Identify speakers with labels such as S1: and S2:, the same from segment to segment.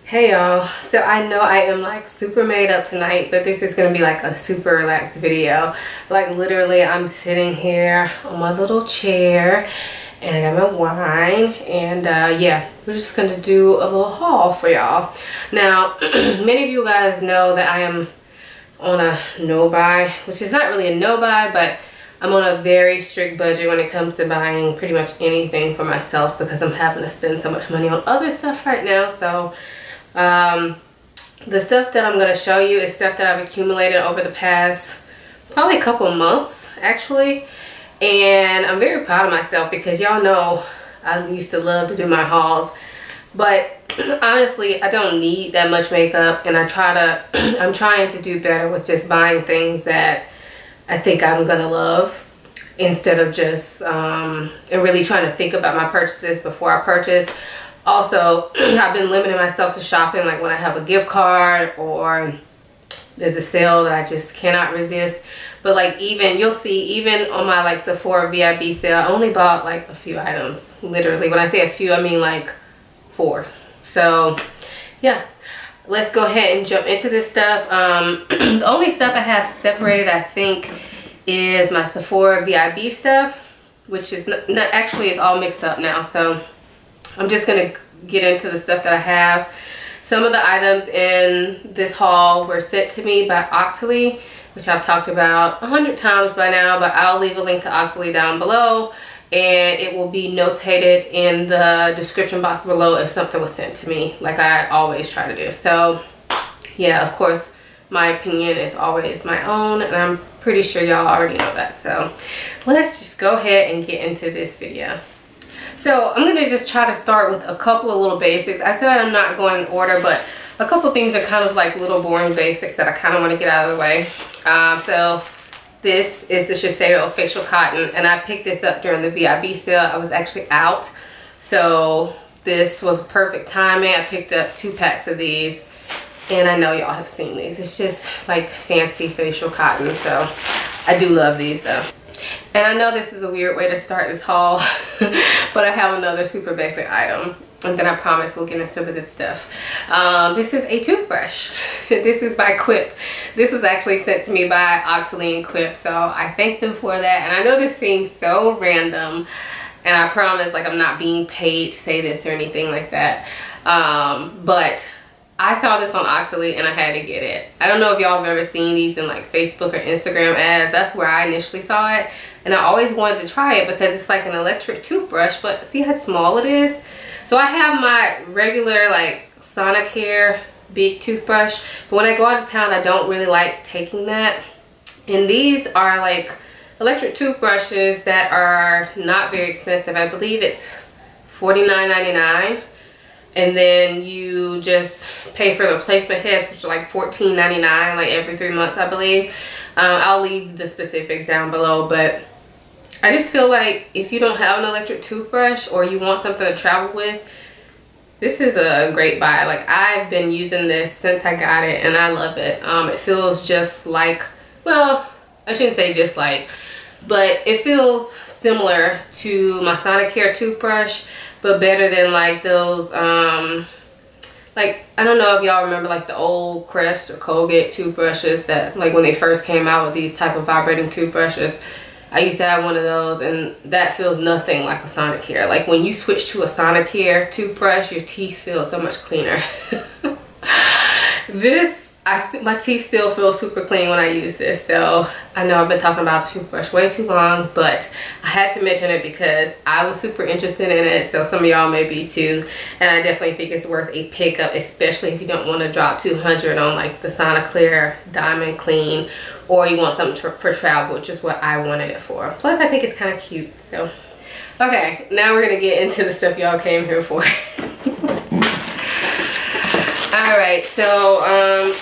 S1: Hey y'all, so I know I am like super made up tonight, but this is gonna be like a super relaxed video. Like literally I'm sitting here on my little chair and I got my wine and yeah, we're just gonna do a little haul for y'all. Now many of you guys know that I am on a no buy, which is not really a no buy, but I'm on a very strict budget when it comes to buying pretty much anything for myself because I'm having to spend so much money on other stuff right now. So the stuff that I'm going to show you is stuff that I've accumulated over the past probably a couple of months actually, and I'm very proud of myself because y'all know I used to love to do my hauls, but honestly I don't need that much makeup, and I'm trying to do better with just buying things that I think I'm gonna love instead of just and really trying to think about my purchases before I purchase. Also, I've been limiting myself to shopping like when I have a gift card or there's a sale that I just cannot resist. But like even, you'll see, even on my like Sephora VIB sale, I only bought like a few items. Literally, when I say a few, I mean like 4. So yeah, let's go ahead and jump into this stuff. The only stuff I have separated, I think, is my Sephora VIB stuff, which is not actually, it's all mixed up now. So I'm just going to get into the stuff that I have. Some of the items in this haul were sent to me by Octoly, which I've talked about 100 times by now, but I'll leave a link to Octoly down below, and it will be notated in the description box below if something was sent to me, like I always try to do. So yeah, of course, my opinion is always my own, and I'm pretty sure y'all already know that. So let's just go ahead and get into this video. So I'm going to just try to start with a couple of little basics. I said I'm not going in order, but a couple things are kind of like little boring basics that I kind of want to get out of the way. So this is the Shiseido facial cotton, and I picked this up during the VIB sale. I was actually out, so this was perfect timing. I picked up 2 packs of these, and I know y'all have seen these. It's just like fancy facial cotton, so I do love these though. And I know this is a weird way to start this haul, but I have another super basic item, and then I promise we'll get into the good stuff. This is a toothbrush. This is by Quip. This was actually sent to me by Octoly and Quip, so I thank them for that. And I know this seems so random, and I promise like I'm not being paid to say this or anything like that, but I saw this on Octoly and I had to get it. I don't know if y'all have ever seen these in like Facebook or Instagram ads. That's where I initially saw it, and I always wanted to try it because it's like an electric toothbrush, but see how small it is? So I have my regular like Sonicare big toothbrush, but when I go out of town I don't really like taking that. And these are like electric toothbrushes that are not very expensive. I believe it's $49.99. And then you just pay for the placement heads, which are like $14.99, like every 3 months, I believe. I'll leave the specifics down below, but I just feel like if you don't have an electric toothbrush or you want something to travel with, this is a great buy. Like I've been using this since I got it, and I love it. It feels just like, well, I shouldn't say just like, but it feels similar to my Sonicare toothbrush, but better than like those like, I don't know if y'all remember like the old Crest or Colgate toothbrushes that like when they first came out with these type of vibrating toothbrushes. I used to have one of those, and that feels nothing like a Sonicare. Like when you switch to a Sonicare toothbrush, your teeth feel so much cleaner. My teeth still feel super clean when I use this. So I know I've been talking about the toothbrush way too long, but I had to mention it because I was super interested in it. So some of y'all may be too, and I definitely think it's worth a pickup, especially if you don't want to drop $200 on like the Sonicare Diamond Clean, or you want something for travel, which is what I wanted it for. Plus I think it's kind of cute. So okay, now we're gonna get into the stuff y'all came here for. Alright, so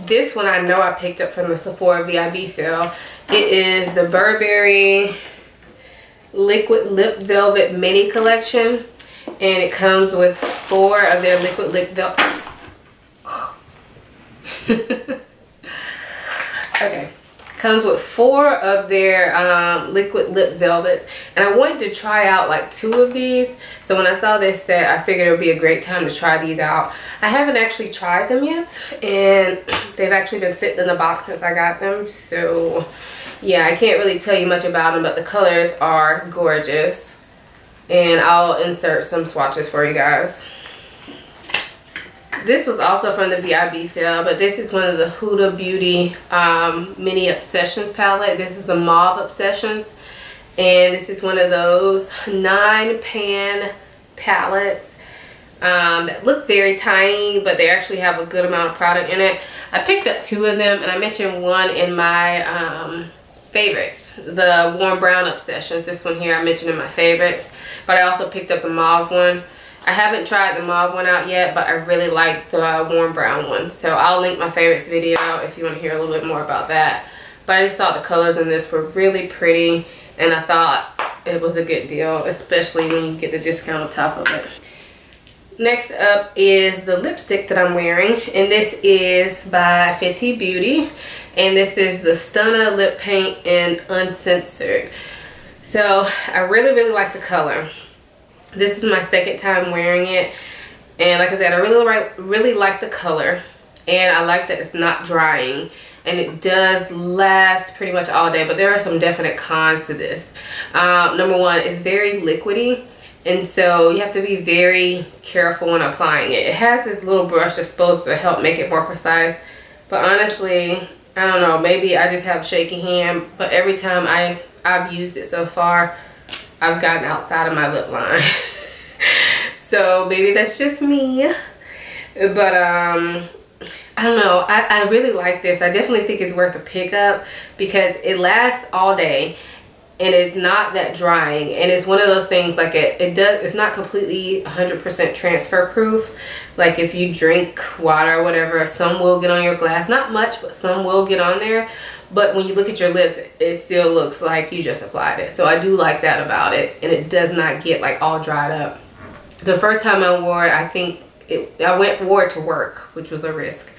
S1: this one I know I picked up from the Sephora VIB sale. It is the Burberry Liquid Lip Velvet Mini Collection, and it comes with 4 of their liquid lip velvet. Okay, Comes with 4 of their liquid lip velvets, and I wanted to try out like 2 of these. So when I saw this set, I figured it would be a great time to try these out. I haven't actually tried them yet, and they've actually been sitting in the box since I got them. So yeah, I can't really tell you much about them, but the colors are gorgeous, and I'll insert some swatches for you guys. This was also from the VIB sale, but this is one of the Huda Beauty Mini Obsessions palette. This is the Mauve Obsessions, and this is one of those 9-pan palettes that look very tiny, but they actually have a good amount of product in it. I picked up 2 of them, and I mentioned one in my favorites, the Warm Brown Obsessions. This one here I mentioned in my favorites, but I also picked up the Mauve one. I haven't tried the Mauve one out yet, but I really like the Warm Brown one. So I'll link my favorites video if you want to hear a little bit more about that. But I just thought the colors in this were really pretty, and I thought it was a good deal, especially when you get the discount on top of it. Next up is the lipstick that I'm wearing, and this is by Fenty Beauty, and this is the Stunna Lip Paint in Uncensored. So I really like the color. This is my second time wearing it, and like I said, I really like the color, and I like that it's not drying, and it does last pretty much all day. But there are some definite cons to this. Number one, it's very liquidy, and so you have to be very careful when applying it. It has this little brush that's supposed to help make it more precise, but honestly, I don't know, maybe I just have shaky hand, but every time I've used it so far, I've gotten outside of my lip line. So maybe that's just me, but I don't know, I really like this. I definitely think it's worth a pickup because it lasts all day, and it's not that drying, and it's one of those things like it's not completely 100% transfer proof. Like if you drink water or whatever, some will get on your glass, not much, but some will get on there. But when you look at your lips, it still looks like you just applied it. So I do like that about it, and it does not get like all dried up. The first time I wore it, I think I wore it to work, which was a risk,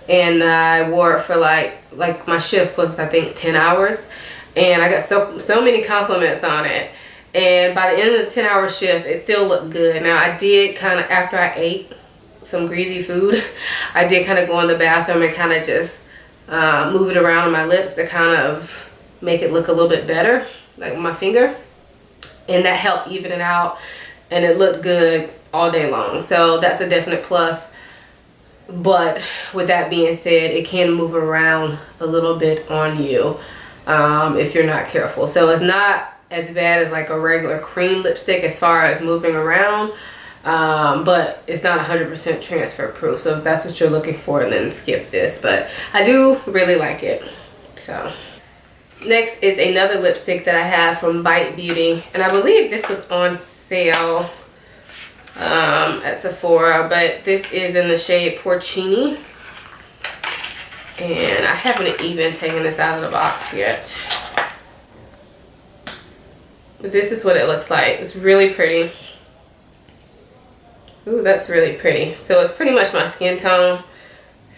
S1: and I wore it for like my shift was I think 10 hours, and I got so many compliments on it. And by the end of the 10-hour shift, it still looked good. Now I did kind of, after I ate some greasy food, I did kind of go in the bathroom and kind of just move it around on my lips to kind of make it look a little bit better, like with my finger, and that helped even it out, and it looked good all day long. So that's a definite plus. But with that being said, it can move around a little bit on you if you're not careful. So it's not as bad as like a regular cream lipstick as far as moving around, but it's not 100% transfer proof. So if that's what you're looking for, then skip this. But I do really like it. So next is another lipstick that I have from Bite Beauty, and I believe this was on sale at Sephora, but this is in the shade Porcini, and I haven't even taken this out of the box yet. But this is what it looks like. It's really pretty. Ooh, that's really pretty. So it's pretty much my skin tone.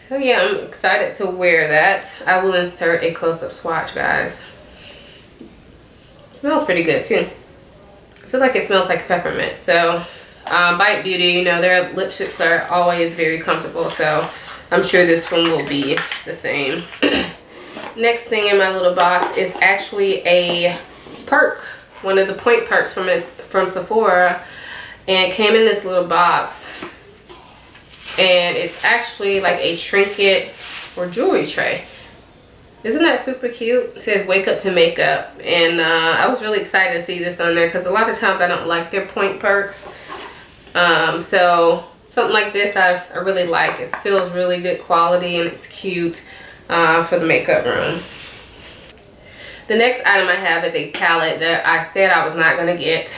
S1: So yeah, I'm excited to wear that. I will insert a close-up swatch, guys. It smells pretty good too. I feel like it smells like peppermint. So Bite Beauty, you know, their lipsticks are always very comfortable, so I'm sure this one will be the same. Next thing in my little box is actually a perk, one of the point perks from Sephora, and it came in this little box, and it's actually like a trinket or jewelry tray. Isn't that super cute? It says wake up to makeup, and I was really excited to see this on there because a lot of times I don't like their point perks. So something like this I really like. It feels really good quality, and it's cute for the makeup room. The next item I have is a palette that I said I was not going to get.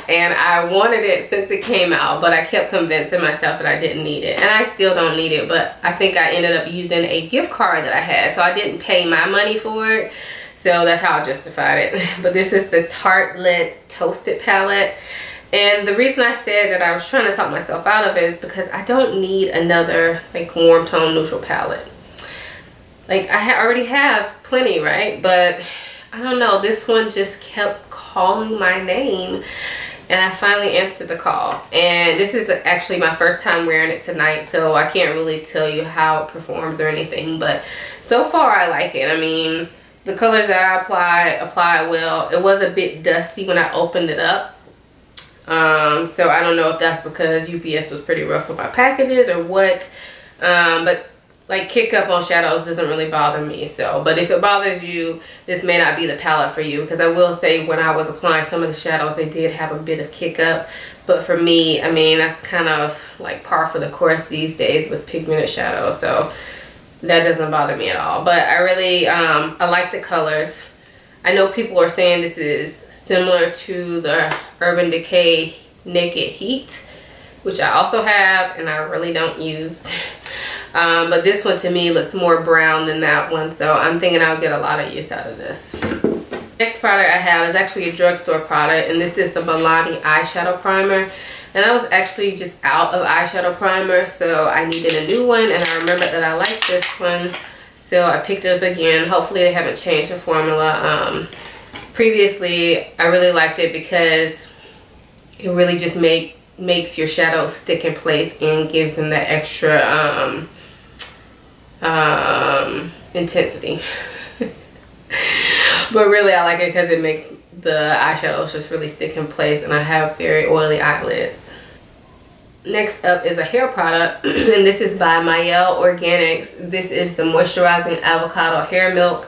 S1: And I wanted it since it came out, but I kept convincing myself that I didn't need it. And I still don't need it, but I think I ended up using a gift card that I had. So I didn't pay my money for it. So that's how I justified it. But this is the Tartelette Toasted palette. And the reason I said that I was trying to talk myself out of it is because I don't need another like warm tone neutral palette. Like I already have plenty, right? But I don't know, this one just kept calling my name, and I finally answered the call. And this is actually my first time wearing it tonight, so I can't really tell you how it performs or anything, but so far I like it. I mean, the colors that I apply well. It was a bit dusty when I opened it up, so I don't know if that's because UPS was pretty rough with my packages or what, but like kick up on shadows doesn't really bother me. So, but if it bothers you, this may not be the palette for you, because I will say when I was applying some of the shadows, they did have a bit of kick up. But for me, I mean, that's kind of like par for the course these days with pigmented shadows, so that doesn't bother me at all. But I really, I like the colors. I know people are saying this is similar to the Urban Decay Naked Heat, which I also have and I really don't use. But this one to me looks more brown than that one, so I'm thinking I'll get a lot of use out of this. Next product I have is actually a drugstore product, and this is the Milani eyeshadow primer. And I was actually just out of eyeshadow primer, so I needed a new one, and I remembered that I liked this one, so I picked it up again. Hopefully they haven't changed the formula. Previously I really liked it because it really just makes your shadows stick in place and gives them that extra intensity. But really I like it because it makes the eyeshadows just really stick in place, and I have very oily eyelids. Next up is a hair product, and this is by Mielle Organics. This is the Moisturizing Avocado Hair Milk,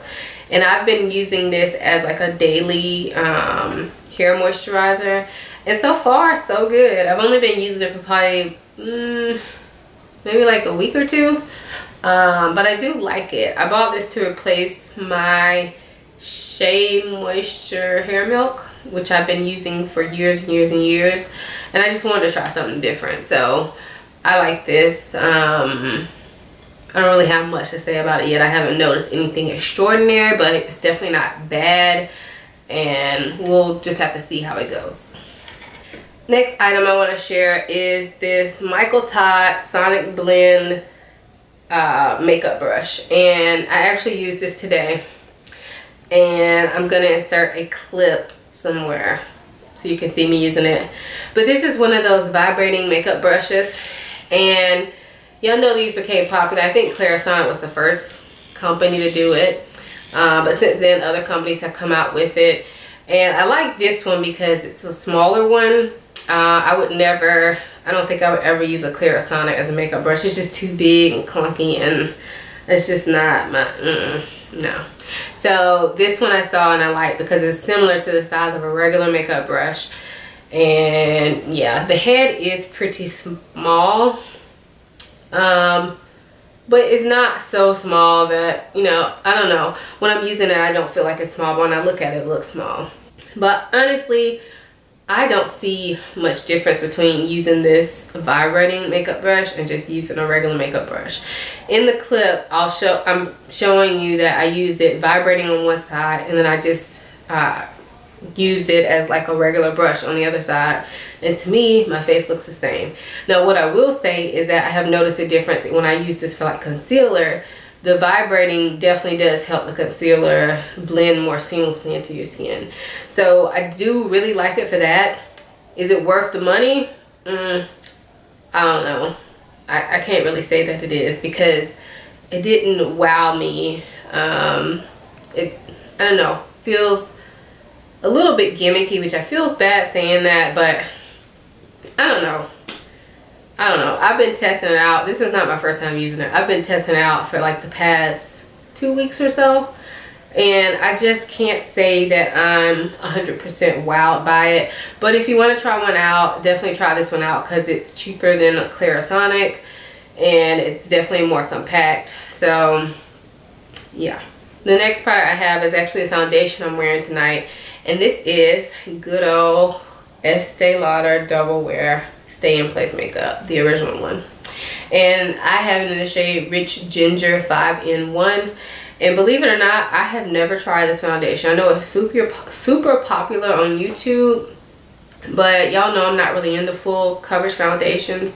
S1: and I've been using this as like a daily hair moisturizer, and so far so good. I've only been using it for probably maybe like a week or two, but I do like it. I bought this to replace my Shea Moisture hair milk, which I've been using for years and years and years, and I just wanted to try something different, so I like this. I don't really have much to say about it yet. I haven't noticed anything extraordinary, but it's definitely not bad, and we'll just have to see how it goes. Next item I want to share is this Michael Todd Sonicblend makeup brush, and I actually used this today, and I'm gonna insert a clip somewhere so you can see me using it. But this is one of those vibrating makeup brushes, and y'all know these became popular. I think Clarisonic was the first company to do it, but since then other companies have come out with it, and I like this one because it's a smaller one. I don't think I would ever use a Clarisonic as a makeup brush. It's just too big and clunky, and it's just not my no. So this one I saw and I like because it's similar to the size of a regular makeup brush, and yeah, the head is pretty small, but it's not so small that, you know, I don't know, when I'm using it I don't feel like it's small, but when I look at it, it looks small. But honestly, I don't see much difference between using this vibrating makeup brush and just using a regular makeup brush. In the clip, I'm showing you that I used it vibrating on one side, and then I just used it as like a regular brush on the other side. And to me, my face looks the same. Now, what I will say is that I have noticed a difference when I use this for like concealer. The vibrating definitely does help the concealer blend more seamlessly into your skin. So I do really like it for that. Is it worth the money? I don't know. I can't really say that it is because it didn't wow me. I don't know. Feels a little bit gimmicky, which I feel bad saying that, but I don't know. I've been testing it out. This is not my first time using it. I've been testing it out for like the past 2 weeks or so, and I just can't say that I'm 100% wowed by it. But if you want to try one out, definitely try this one out because it's cheaper than a Clarisonic, and it's definitely more compact. So yeah. The next product I have is actually a foundation I'm wearing tonight, and this is good old Estee Lauder Double Wear Stay in Place makeup, the original one, and I have it in the shade Rich Ginger 5-in-1. And believe it or not, I have never tried this foundation. I know it's super popular on YouTube, but y'all know I'm not really into full coverage foundations.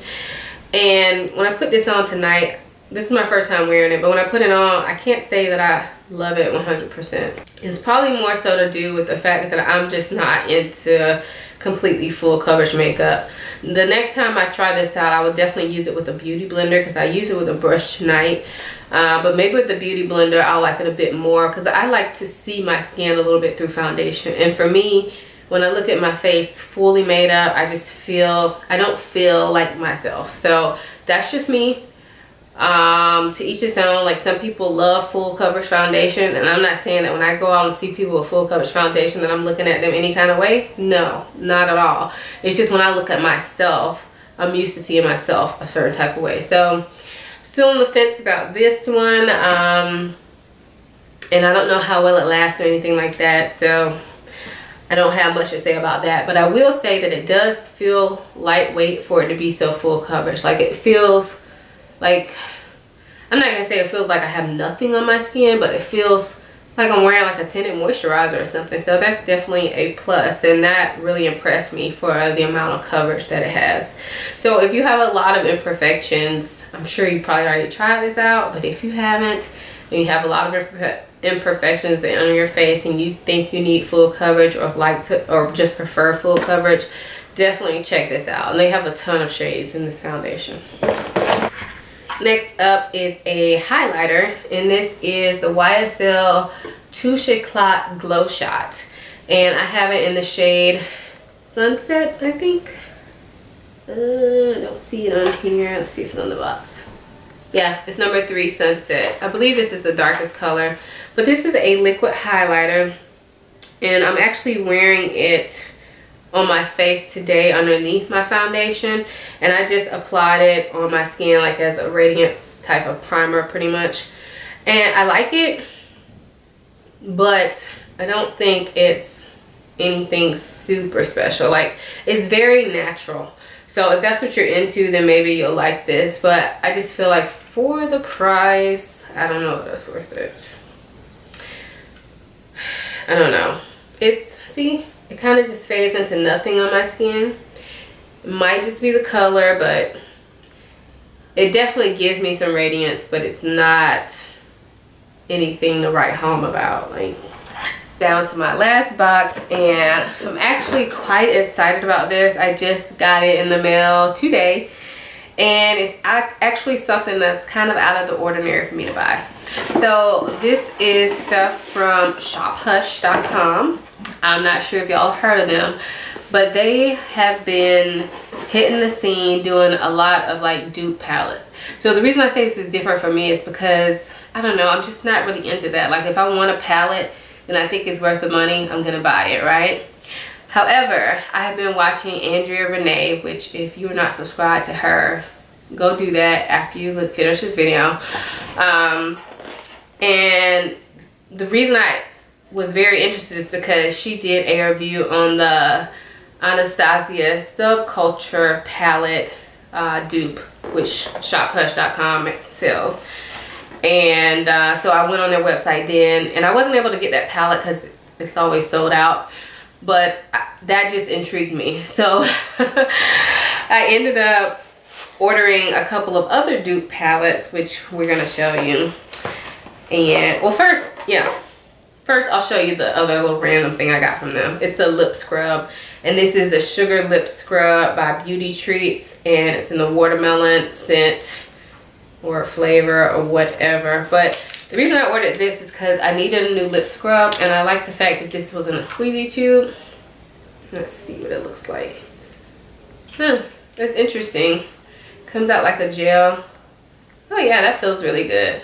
S1: And when I put this on tonight, this is my first time wearing it, but when I put it on, I can't say that I love it 100%. It's probably more so to do with the fact that I'm just not into completely full coverage makeup. The next time I try this out, I would definitely use it with a beauty blender because I use it with a brush tonight. But maybe with the beauty blender, I'll like it a bit more because I like to see my skin a little bit through foundation. And for me, when I look at my face fully made up, I just feel, I don't feel like myself. So that's just me. To each his own. Like, some people love full coverage foundation, and I'm not saying that when I go out and see people with full coverage foundation that I'm looking at them any kind of way. No, not at all. It's just when I look at myself, I'm used to seeing myself a certain type of way. So still on the fence about this one, and I don't know how well it lasts or anything like that, so I don't have much to say about that. But I will say that it does feel lightweight for it to be so full coverage. Like, it feels like, I'm not gonna say it feels like I have nothing on my skin, but it feels like I'm wearing like a tinted moisturizer or something. So that's definitely a plus, and that really impressed me for the amount of coverage that it has. So if you have a lot of imperfections, I'm sure you probably already tried this out, but if you haven't and you have a lot of imperfections on your face and you think you need full coverage, or like to, or just prefer full coverage, definitely check this out. And they have a ton of shades in this foundation. Next up is a highlighter, and this is the YSL Touche Eclat Glow Shot, and I have it in the shade Sunset, I think. I don't see it on here. Let's see if it's on the box. Yeah, it's number 3, Sunset. I believe this is the darkest color, but this is a liquid highlighter, and I'm actually wearing it on my face today underneath my foundation, and I just applied it on my skin like as a radiance type of primer pretty much, and I like it, but I don't think it's anything super special. Like, it's very natural, so if that's what you're into, then maybe you'll like this. But I just feel like for the price, I don't know if that's worth it. I don't know. It's, see, it kind of just fades into nothing on my skin. It might just be the color, but it definitely gives me some radiance, but it's not anything to write home about. Like, down to my last box, and I'm actually quite excited about this. I just got it in the mail today, and it's actually something that's kind of out of the ordinary for me to buy. So this is stuff from shophush.com. I'm not sure if y'all heard of them, but they have been hitting the scene doing a lot of like dupe palettes. So the reason I say this is different for me is because, I don't know, I'm just not really into that. Like, if I want a palette and I think it's worth the money, I'm gonna buy it, right? However, I have been watching Andrea Renee, which if you're not subscribed to her, go do that after you finish this video. And the reason I was very interested is because she did a review on the Anastasia Subculture palette dupe, which shophush.com sells. And so I went on their website then, and I wasn't able to get that palette because it's always sold out, but that just intrigued me. So I ended up ordering a couple of other dupe palettes, which we're gonna show you. And well, first I'll show you the other little random thing I got from them. It's a lip scrub, and this is the Sugar Lip Scrub by Beauty Treats, and it's in the watermelon scent or flavor or whatever. But the reason I ordered this is because I needed a new lip scrub, and I like the fact that this was in a squeezy tube. Let's see what it looks like. Huh, that's interesting. Comes out like a gel. Oh yeah, that feels really good.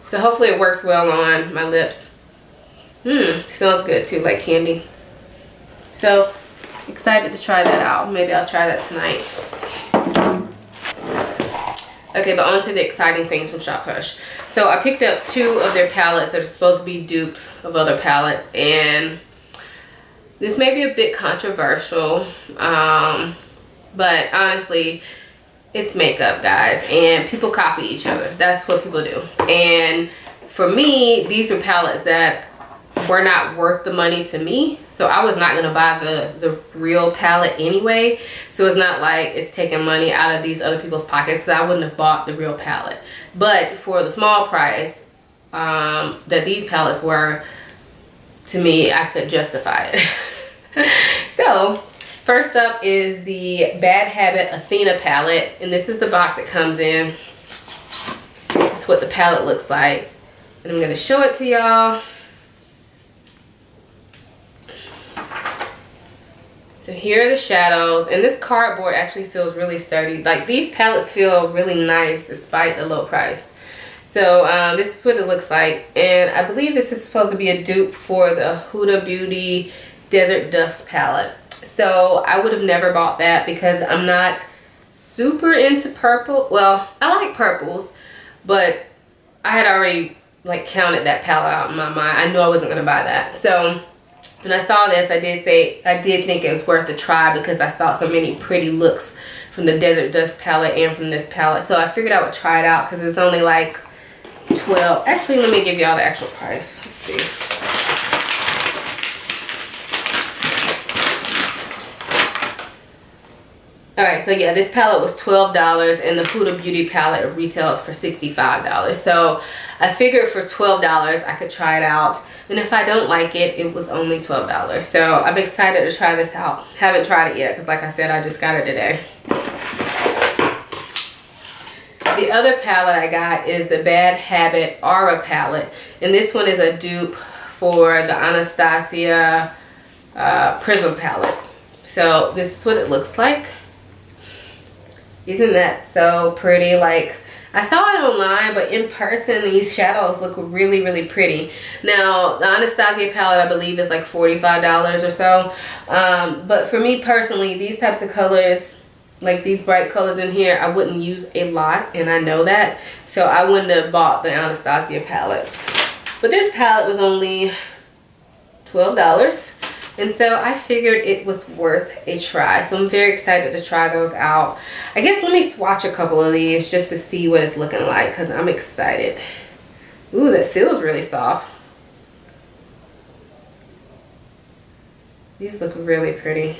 S1: So hopefully it works well on my lips. Smells good too, like candy. So excited to try that out. Maybe I'll try that tonight. Okay, but on to the exciting things from Shop Hush. So I picked up 2 of their palettes that are supposed to be dupes of other palettes, and this may be a bit controversial, but honestly, it's makeup, guys, and people copy each other. That's what people do. And for me, these are palettes that were not worth the money to me. So I was not gonna buy the real palette anyway. So it's not like it's taking money out of these other people's pockets. So I wouldn't have bought the real palette. But for the small price that these palettes were, to me, I could justify it. So first up is the Bad Habit Athena palette. And this is the box it comes in. This is what the palette looks like. And I'm gonna show it to y'all. So here are the shadows, and this cardboard actually feels really sturdy. Like, these palettes feel really nice despite the low price. So this is what it looks like, and I believe this is supposed to be a dupe for the Huda Beauty Desert Dusk palette. So I would have never bought that because I'm not super into purple. Well, I like purples, but I had already like counted that palette out in my mind. I knew I wasn't gonna buy that. So when I saw this, I did think it was worth a try because I saw so many pretty looks from the Desert Dusk palette and from this palette. So I figured I would try it out because it's only like 12. Actually, let me give y'all the actual price. Let's see. Alright, so yeah, this palette was $12 and the Huda Beauty palette retails for $65. So I figured for $12 I could try it out. And if I don't like it, it was only $12. So I'm excited to try this out. Haven't tried it yet because like I said, I just got it today. The other palette I got is the Bad Habit Aura palette. And this one is a dupe for the Anastasia Prism palette. So this is what it looks like. Isn't that so pretty? Like, I saw it online, but in person, these shadows look really, really pretty. Now, the Anastasia palette, I believe, is like $45 or so. But for me personally, these types of colors, like these bright colors in here, I wouldn't use a lot, and I know that. So I wouldn't have bought the Anastasia palette. But this palette was only $12. And so I figured it was worth a try. So I'm very excited to try those out. I guess let me swatch a couple of these just to see what it's looking like because I'm excited. Ooh, that feels really soft. These look really pretty.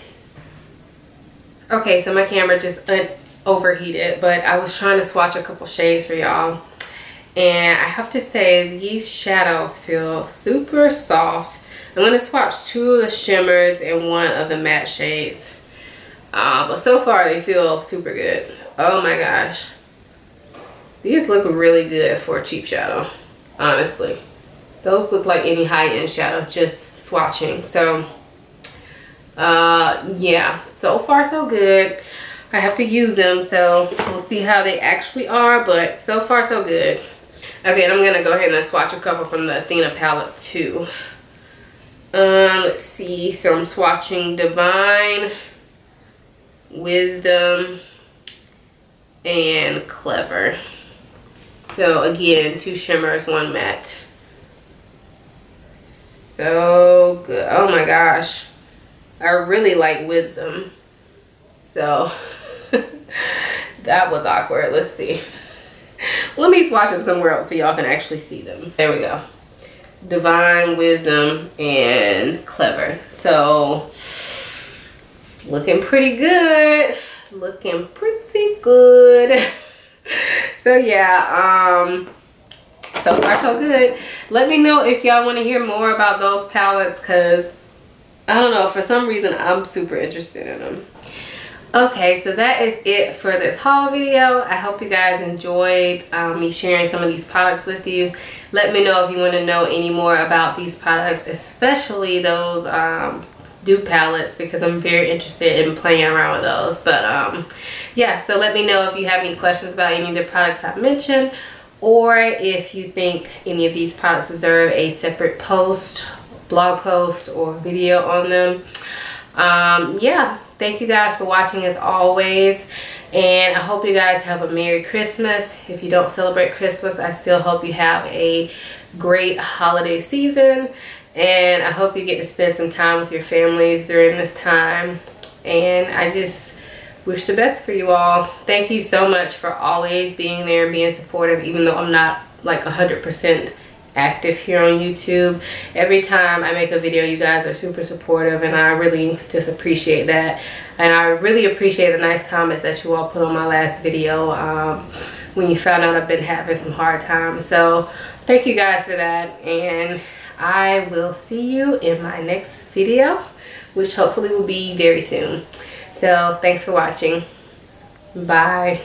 S1: Okay, so my camera just overheated, but I was trying to swatch a couple shades for y'all. And I have to say, these shadows feel super soft. I'm going to swatch 2 of the shimmers and 1 of the matte shades. But so far they feel super good. Oh my gosh. These look really good for a cheap shadow, honestly. Those look like any high-end shadow, just swatching. So, yeah, so far so good. I have to use them, so we'll see how they actually are, but so far so good. Okay, and I'm going to go ahead and swatch a couple from the Athena palette too. Let's see, so I'm swatching Divine, Wisdom, and Clever. So again, 2 shimmers, 1 matte. So good. Oh my gosh, I really like Wisdom. So that was awkward. Let's see. Let me swatch them somewhere else so y'all can actually see them. There we go. Divine, Wisdom, and Clever. So looking pretty good. Looking pretty good. So yeah, so far so good. Let me know if y'all want to hear more about those palettes because I don't know, for some reason I'm super interested in them. Okay, so that is it for this haul video. I hope you guys enjoyed me sharing some of these products with you. Let me know if you want to know any more about these products, especially those dupe palettes, because I'm very interested in playing around with those. But yeah, so let me know if you have any questions about any of the products I've mentioned, or if you think any of these products deserve a separate post, blog post, or video on them. Yeah, thank you guys for watching as always, and I hope you guys have a Merry Christmas. If you don't celebrate Christmas, I still hope you have a great holiday season, and I hope you get to spend some time with your families during this time, and I just wish the best for you all. Thank you so much for always being there and being supportive, even though I'm not like 100% active here on YouTube. Every time I make a video, you guys are super supportive, and I really just appreciate that. And I really appreciate the nice comments that you all put on my last video when you found out I've been having some hard times. So thank you guys for that, and I will see you in my next video, which hopefully will be very soon. So thanks for watching. Bye.